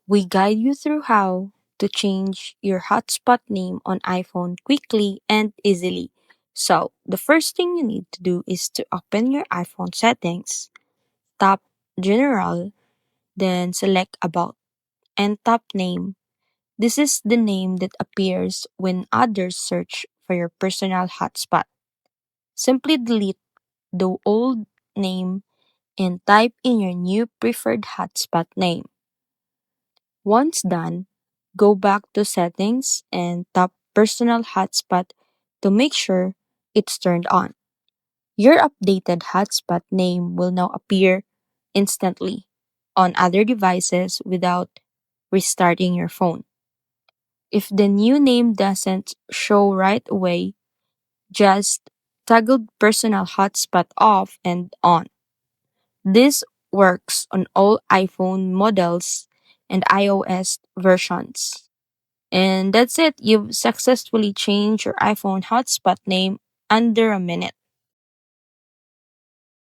We guide you through how to change your hotspot name on iPhone quickly and easily. So, the first thing you need to do is to open your iPhone settings, tap General, then select About, and tap Name. This is the name that appears when others search for your personal hotspot. Simply delete the old name and type in your new preferred hotspot name. Once done, go back to Settings and tap Personal Hotspot to make sure it's turned on. Your updated hotspot name will now appear instantly on other devices without restarting your phone. If the new name doesn't show right away, just toggle Personal Hotspot off and on. This works on all iPhone models and iOS versions. And that's it. You've successfully changed your iPhone hotspot name under a minute.